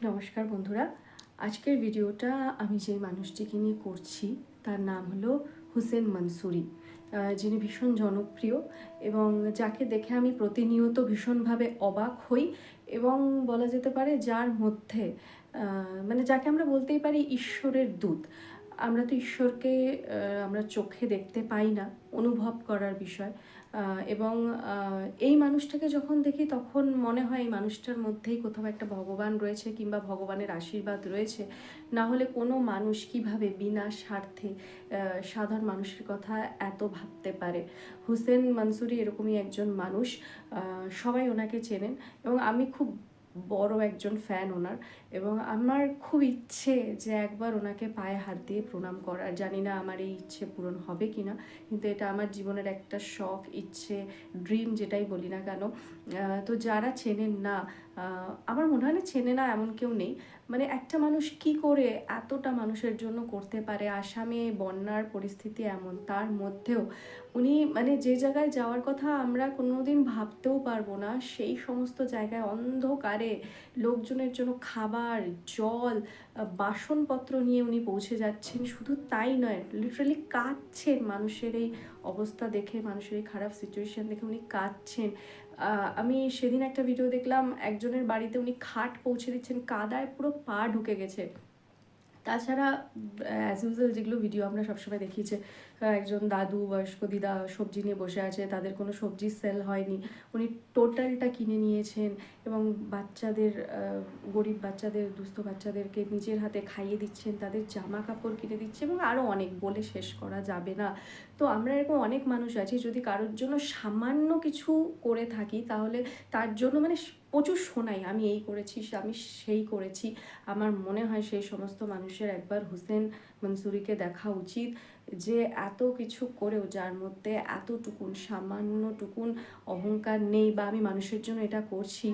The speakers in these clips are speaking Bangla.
নমস্কার বন্ধুরা, আজকের ভিডিওটা আমি যে মানুষটিকে নিয়ে করছি তার নাম হলো হুসেন মনসুরি, যিনি ভীষণ জনপ্রিয় এবং যাকে দেখে আমি প্রতিনিয়ত ভীষণভাবে অবাক হই এবং বলা যেতে পারে যার মধ্যে মানে যাকে আমরা বলতেই পারি ঈশ্বরের দূত। আমরা তো ঈশ্বরকে আমরা চোখে দেখতে পাই না, অনুভব করার বিষয়। এবং এই মানুষটাকে যখন দেখি তখন মনে হয় এই মানুষটার মধ্যেই কোথাও একটা ভগবান রয়েছে কিংবা ভগবানের আশীর্বাদ রয়েছে। না হলে কোনো মানুষ কিভাবে বিনা স্বার্থে সাধারণ মানুষের কথা এত ভাবতে পারে। হুসেন মনসুরি এরকমই একজন মানুষ, সবাই ওনাকে চেনেন এবং আমি খুব বড় একজন ফ্যান ওনার। এবং আমার খুব ইচ্ছে যে একবার ওনাকে পায়ে হাত দিয়ে প্রণাম করার। জানি না আমার এই ইচ্ছে পূরণ হবে কি না, কিন্তু এটা আমার জীবনের একটা শখ, ইচ্ছে, ড্রিম যেটাই বলি না কেন। তো যারা চেনেন না, আমার মনে হয় না চেনে না এমন কেউ নেই। মানে একটা মানুষ কি করে এতটা মানুষের জন্য করতে পারে। আসামে বন্যার পরিস্থিতি এমন, তার মধ্যেও উনি মানে যে জায়গায় যাওয়ার কথা আমরা কোনোদিন ভাবতেও পারবো না, সেই সমস্ত জায়গায় অন্ধকারে লোকজনের জন্য খাবার, জল, বাসনপত্র নিয়ে উনি পৌঁছে যাচ্ছেন। শুধু তাই নয়, লিটারালি কাঁদছেন মানুষের এই অবস্থা দেখে, মানুষের এই খারাপ সিচুয়েশান দেখে উনি কাঁদছেন। আমি সেদিন একটা ভিডিও দেখলাম, একজনের বাড়িতে উনি খাট পৌঁছে দিচ্ছেন, কাদায় পুরো পা ঢুকে গেছে। তাছাড়া অ্যাজ ইউজুয়াল যেগুলো ভিডিও আমরা সবসময় দেখি যে একজন দাদু, বয়স্ক দিদা সবজি নিয়ে বসে আছে, তাদের কোনো সবজি সেল হয়নি, উনি টোটালটা কিনে নিয়েছেন এবং বাচ্চাদের, গরিব বাচ্চাদের, দুস্থ বাচ্চাদেরকে নিজের হাতে খাইয়ে দিচ্ছেন, তাদের জামা কাপড় কিনে দিচ্ছে এবং আরও অনেক বলে শেষ করা যাবে না। তো আমরা এরকম অনেক মানুষ আছি, যদি কারোর জন্য সামান্য কিছু করে থাকি তাহলে তার জন্য মানে প্রচুর শোনাই, আমি এই করেছি, আমি সেই করেছি। আমার মনে হয় সেই সমস্ত মানুষের একবার হুসেন মনসুরিকে দেখা উচিত, যে এত কিছু করেও যার মধ্যে এতটুকুন সামান্যটুকুন অহংকার নেই, বা আমি মানুষের জন্য এটা করছি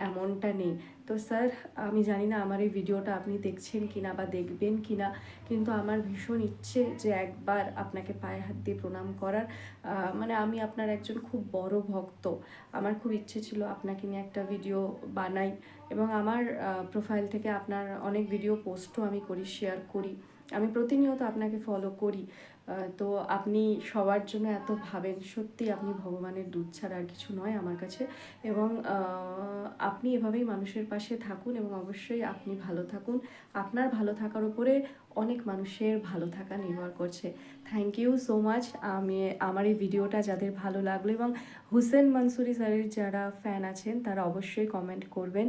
এমনটা নেই। তো স্যার, আমি জানি না আমার এই ভিডিওটা আপনি দেখছেন কিনা বা দেখবেন কিনা, কিন্তু আমার ভীষণ ইচ্ছে যে একবার আপনাকে পায়ে হাত দিয়ে প্রণাম করার। মানে আমি আপনার একজন খুব বড় ভক্ত। আমার খুব ইচ্ছে ছিল আপনাকে নিয়ে একটা ভিডিও বানাই এবং আমার প্রোফাইল থেকে আপনার অনেক ভিডিও পোস্টও আমি করি, শেয়ার করি। আমি প্রতিনিয়ত আপনাকে ফলো করি। তো আপনি সবার জন্য এত ভাবেন, সত্যি আপনি ভগবানের দুধ ছাড়া আর কিছু নয় আমার কাছে। এবং আপনি এভাবেই মানুষের পাশে থাকুন এবং অবশ্যই আপনি ভালো থাকুন। আপনার ভালো থাকার উপরে অনেক মানুষের ভালো থাকা নির্ভর করছে। Thank you so much. আমার এই ভিডিওটা যাদের ভালো লাগলো এবং হুসেন মনসুরি স্যারের যারা ফ্যান আছেন তারা অবশ্যই কমেন্ট করবেন।